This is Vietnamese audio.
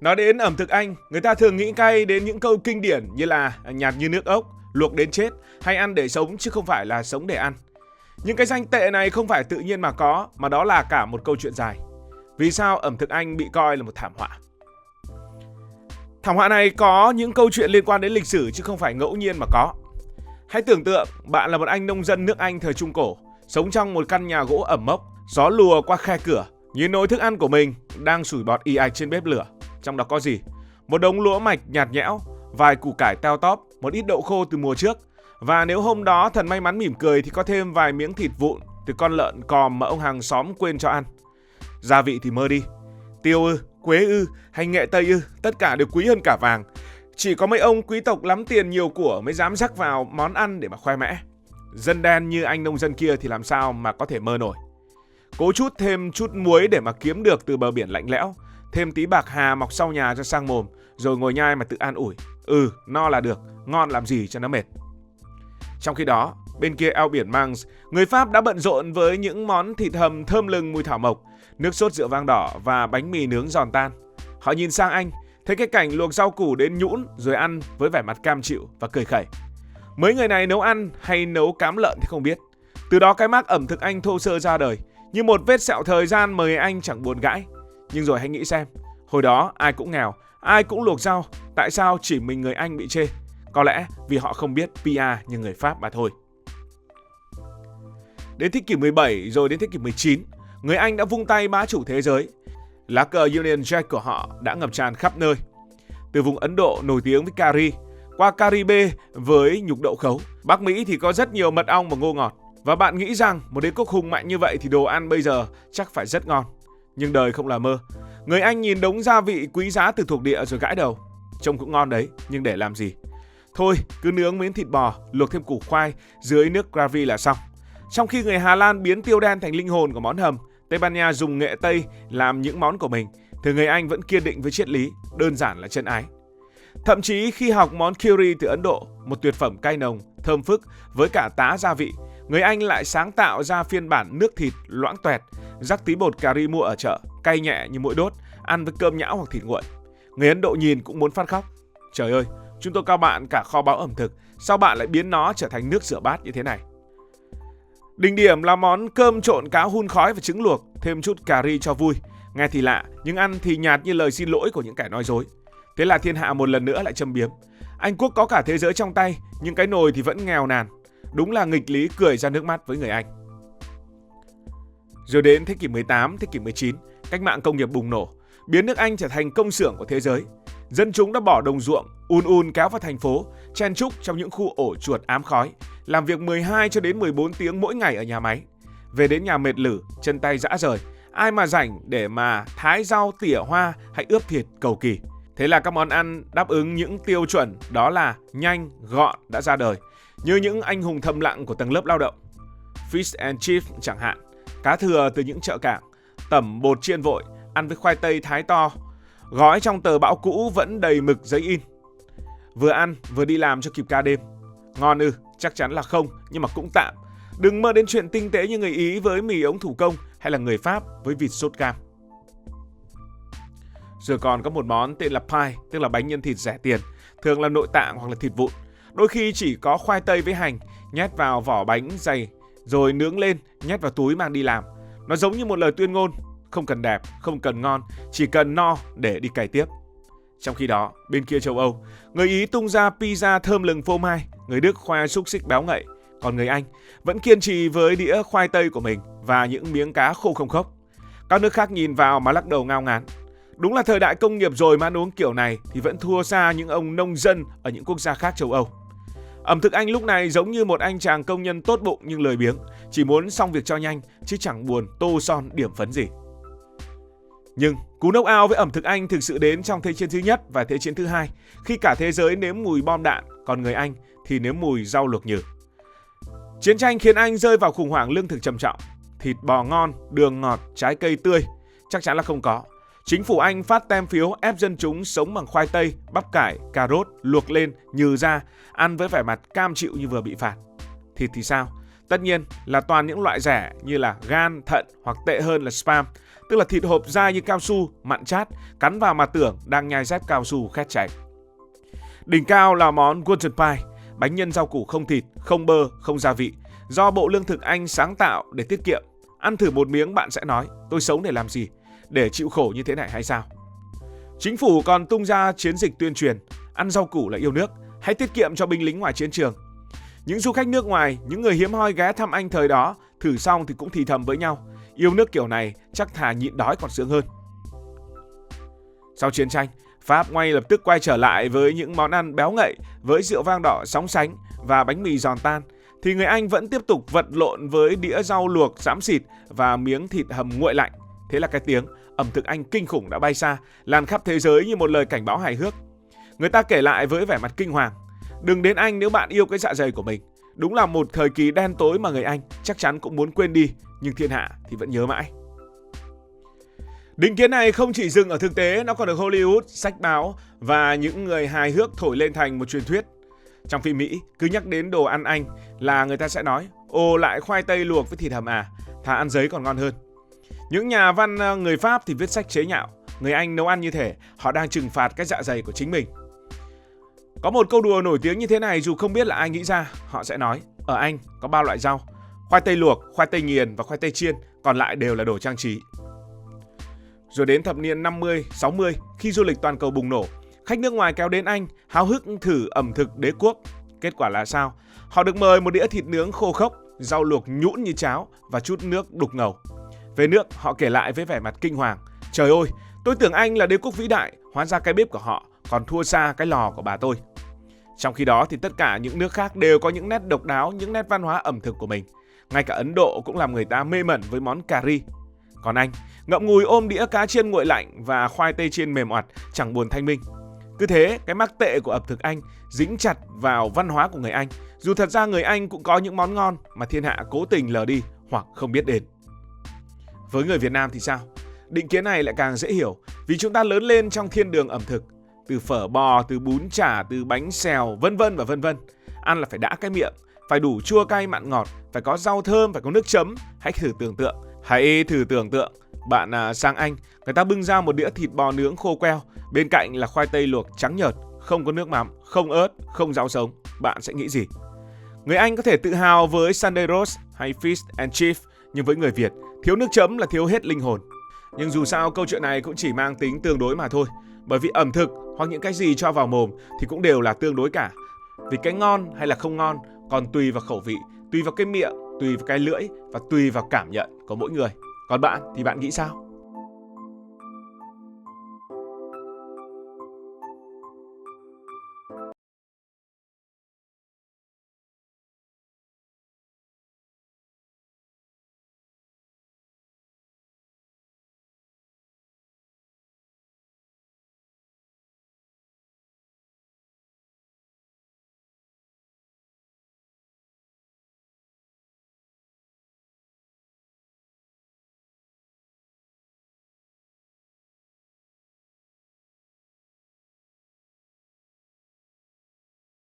Nói đến ẩm thực Anh, người ta thường nghĩ ngay đến những câu kinh điển như là nhạt như nước ốc, luộc đến chết hay ăn để sống chứ không phải là sống để ăn. Nhưng cái danh tệ này không phải tự nhiên mà có, mà đó là cả một câu chuyện dài. Vì sao ẩm thực Anh bị coi là một thảm họa? Thảm họa này có những câu chuyện liên quan đến lịch sử chứ không phải ngẫu nhiên mà có. Hãy tưởng tượng bạn là một anh nông dân nước Anh thời Trung Cổ, sống trong một căn nhà gỗ ẩm mốc, gió lùa qua khe cửa, nhìn nồi thức ăn của mình đang sủi bọt ì ạch trên bếp lửa. Trong đó có gì? Một đống lúa mạch nhạt nhẽo, vài củ cải teo tóp, một ít đậu khô từ mùa trước. Và nếu hôm đó thần may mắn mỉm cười thì có thêm vài miếng thịt vụn từ con lợn còm mà ông hàng xóm quên cho ăn. Gia vị thì mơ đi. Tiêu ư, quế ư, hay nghệ tây ư, tất cả đều quý hơn cả vàng. Chỉ có mấy ông quý tộc lắm tiền nhiều của mới dám rắc vào món ăn để mà khoe mẽ. Dân đen như anh nông dân kia thì làm sao mà có thể mơ nổi. Cố chút thêm chút muối để mà kiếm được từ bờ biển lạnh lẽo, thêm tí bạc hà mọc sau nhà cho sang mồm, rồi ngồi nhai mà tự an ủi. No là được, ngon làm gì cho nó mệt. Trong khi đó, bên kia eo biển Manx, người Pháp đã bận rộn với những món thịt hầm thơm lừng mùi thảo mộc, nước sốt rượu vang đỏ và bánh mì nướng giòn tan. Họ nhìn sang Anh, thấy cái cảnh luộc rau củ đến nhũn rồi ăn với vẻ mặt cam chịu và cười khẩy. Mấy người này nấu ăn hay nấu cám lợn thì không biết. Từ đó cái mác ẩm thực Anh thô sơ ra đời, như một vết sẹo thời gian mà người Anh chẳng buồn gãi. Nhưng rồi hãy nghĩ xem, hồi đó ai cũng nghèo, ai cũng luộc rau, tại sao chỉ mình người Anh bị chê? Có lẽ vì họ không biết PR như người Pháp mà thôi. Đến thế kỷ 17 rồi đến thế kỷ 19, người Anh đã vung tay bá chủ thế giới. Lá cờ Union Jack của họ đã ngập tràn khắp nơi. Từ vùng Ấn Độ nổi tiếng với cà ri, qua Caribe với nhục đậu khấu, Bắc Mỹ thì có rất nhiều mật ong và ngô ngọt. Và bạn nghĩ rằng một đế quốc hùng mạnh như vậy thì đồ ăn bây giờ chắc phải rất ngon. Nhưng đời không là mơ. Người Anh nhìn đống gia vị quý giá từ thuộc địa rồi gãi đầu. Trông cũng ngon đấy, nhưng để làm gì? Thôi, cứ nướng miếng thịt bò, luộc thêm củ khoai dưới nước gravy là xong. Trong khi người Hà Lan biến tiêu đen thành linh hồn của món hầm, Tây Ban Nha dùng nghệ Tây làm những món của mình, thì người Anh vẫn kiên định với triết lý, đơn giản là chân ái. Thậm chí khi học món curry từ Ấn Độ, một tuyệt phẩm cay nồng, thơm phức với cả tá gia vị, người Anh lại sáng tạo ra phiên bản nước thịt loãng toẹt, rắc tí bột cà ri mua ở chợ, cay nhẹ như mũi đốt, ăn với cơm nhão hoặc thịt nguội. Người Ấn Độ nhìn cũng muốn phát khóc. Trời ơi, chúng tôi cao bạn cả kho báu ẩm thực, sao bạn lại biến nó trở thành nước rửa bát như thế này? Đỉnh điểm là món cơm trộn cá hun khói và trứng luộc, thêm chút cà ri cho vui. Nghe thì lạ, nhưng ăn thì nhạt như lời xin lỗi của những kẻ nói dối. Thế là thiên hạ một lần nữa lại châm biếm. Anh quốc có cả thế giới trong tay, nhưng cái nồi thì vẫn nghèo nàn. Đúng là nghịch lý cười ra nước mắt với người Anh. Rồi đến thế kỷ 18, thế kỷ 19, cách mạng công nghiệp bùng nổ, biến nước Anh trở thành công xưởng của thế giới. Dân chúng đã bỏ đồng ruộng, kéo vào thành phố, chen chúc trong những khu ổ chuột ám khói, làm việc 12 cho đến 14 tiếng mỗi ngày ở nhà máy. Về đến nhà mệt lử, chân tay rã rời, ai mà rảnh để mà thái rau, tỉa hoa hay ướp thịt cầu kỳ. Thế là các món ăn đáp ứng những tiêu chuẩn đó là nhanh, gọn đã ra đời, như những anh hùng thầm lặng của tầng lớp lao động. Fish and chips chẳng hạn, cá thừa từ những chợ cảng, tẩm bột chiên vội, ăn với khoai tây thái to, gói trong tờ bão cũ vẫn đầy mực giấy in. Vừa ăn vừa đi làm cho kịp ca đêm. Ngon ư? Chắc chắn là không, nhưng mà cũng tạm. Đừng mơ đến chuyện tinh tế như người Ý với mì ống thủ công hay là người Pháp với vịt sốt cam. Rồi còn có một món tên là pie, tức là bánh nhân thịt rẻ tiền, thường là nội tạng hoặc là thịt vụn. Đôi khi chỉ có khoai tây với hành, nhét vào vỏ bánh dày, rồi nướng lên, nhét vào túi mang đi làm. Nó giống như một lời tuyên ngôn, không cần đẹp, không cần ngon, chỉ cần no để đi cày tiếp. Trong khi đó, bên kia châu Âu, người Ý tung ra pizza thơm lừng phô mai, người Đức khoe xúc xích béo ngậy, còn người Anh vẫn kiên trì với đĩa khoai tây của mình và những miếng cá khô không khốc. Các nước khác nhìn vào mà lắc đầu ngao ngán. Đúng là thời đại công nghiệp rồi mà ăn uống kiểu này thì vẫn thua xa những ông nông dân ở những quốc gia khác châu Âu. Ẩm thực Anh lúc này giống như một anh chàng công nhân tốt bụng nhưng lười biếng, chỉ muốn xong việc cho nhanh chứ chẳng buồn tô son điểm phấn gì. Nhưng cú knock out với ẩm thực Anh thực sự đến trong Thế chiến thứ nhất và Thế chiến thứ hai, khi cả thế giới nếm mùi bom đạn, còn người Anh thì nếm mùi rau luộc nhừ. Chiến tranh khiến Anh rơi vào khủng hoảng lương thực trầm trọng. Thịt bò ngon, đường ngọt, trái cây tươi chắc chắn là không có. Chính phủ Anh phát tem phiếu ép dân chúng sống bằng khoai tây, bắp cải, cà rốt, luộc lên, nhừ ra, ăn với vẻ mặt cam chịu như vừa bị phạt. Thịt thì sao? Tất nhiên là toàn những loại rẻ như là gan, thận hoặc tệ hơn là spam. tức là thịt hộp dai như cao su, mặn chát, cắn vào mà tưởng đang nhai dép cao su khét cháy. Đỉnh cao là món Golden Pie, bánh nhân rau củ không thịt, không bơ, không gia vị, do Bộ Lương thực Anh sáng tạo để tiết kiệm. Ăn thử một miếng bạn sẽ nói, tôi sống để làm gì? Để chịu khổ như thế này hay sao? Chính phủ còn tung ra chiến dịch tuyên truyền, ăn rau củ là yêu nước, hãy tiết kiệm cho binh lính ngoài chiến trường. Những du khách nước ngoài, những người hiếm hoi ghé thăm Anh thời đó, thử xong thì cũng thì thầm với nhau, yêu nước kiểu này chắc thà nhịn đói còn sướng hơn. Sau chiến tranh, Pháp ngay lập tức quay trở lại với những món ăn béo ngậy với rượu vang đỏ sóng sánh và bánh mì giòn tan, thì người Anh vẫn tiếp tục vật lộn với đĩa rau luộc xám xịt và miếng thịt hầm nguội lạnh. Thế là cái tiếng ẩm thực Anh kinh khủng đã bay xa, lan khắp thế giới như một lời cảnh báo hài hước. Người ta kể lại với vẻ mặt kinh hoàng, đừng đến Anh nếu bạn yêu cái dạ dày của mình. Đúng là một thời kỳ đen tối mà người Anh chắc chắn cũng muốn quên đi, nhưng thiên hạ thì vẫn nhớ mãi. Định kiến này không chỉ dừng ở thực tế, nó còn được Hollywood, sách báo và những người hài hước thổi lên thành một truyền thuyết. Trong phim Mỹ, cứ nhắc đến đồ ăn Anh là người ta sẽ nói, ồ lại khoai tây luộc với thịt hầm à, thà ăn giấy còn ngon hơn. Những nhà văn người Pháp thì viết sách chế nhạo, người Anh nấu ăn như thể họ đang trừng phạt cái dạ dày của chính mình. Có một câu đùa nổi tiếng như thế này dù không biết là ai nghĩ ra, họ sẽ nói, ở Anh có 3 loại rau, khoai tây luộc, khoai tây nghiền và khoai tây chiên, còn lại đều là đồ trang trí. Rồi đến thập niên 50, 60, khi du lịch toàn cầu bùng nổ, khách nước ngoài kéo đến Anh háo hức thử ẩm thực đế quốc. Kết quả là sao? Họ được mời một đĩa thịt nướng khô khốc, rau luộc nhũn như cháo và chút nước đục ngầu. Về nước, họ kể lại với vẻ mặt kinh hoàng, trời ơi, tôi tưởng Anh là đế quốc vĩ đại, hóa ra cái bếp của họ còn thua xa cái lò của bà tôi. Trong khi đó thì tất cả những nước khác đều có những nét độc đáo, những nét văn hóa ẩm thực của mình. Ngay cả Ấn Độ cũng làm người ta mê mẩn với món cà ri. Còn Anh, ngậm ngùi ôm đĩa cá chiên nguội lạnh và khoai tây chiên mềm oặt, chẳng buồn thanh minh. Cứ thế, cái mác tệ của ẩm thực Anh dính chặt vào văn hóa của người Anh, dù thật ra người Anh cũng có những món ngon mà thiên hạ cố tình lờ đi hoặc không biết đến. Với người Việt Nam thì sao? Định kiến này lại càng dễ hiểu vì chúng ta lớn lên trong thiên đường ẩm thực, từ phở bò, từ bún chả, từ bánh xèo, vân vân và vân vân. Ăn là phải đã cái miệng, phải đủ chua cay mặn ngọt, phải có rau thơm, phải có nước chấm. Hãy thử tưởng tượng bạn sang Anh, người ta bưng ra một đĩa thịt bò nướng khô queo, bên cạnh là khoai tây luộc trắng nhợt, không có nước mắm, không ớt, không rau sống. Bạn sẽ nghĩ gì? Người Anh có thể tự hào với Sunday roast hay fish and chips, nhưng với người Việt, thiếu nước chấm là thiếu hết linh hồn. Nhưng dù sao câu chuyện này cũng chỉ mang tính tương đối mà thôi, bởi vì ẩm thực hoặc những cái gì cho vào mồm thì cũng đều là tương đối cả. Vì cái ngon hay là không ngon còn tùy vào khẩu vị, tùy vào cái miệng, tùy vào cái lưỡi và tùy vào cảm nhận của mỗi người. Còn bạn thì bạn nghĩ sao?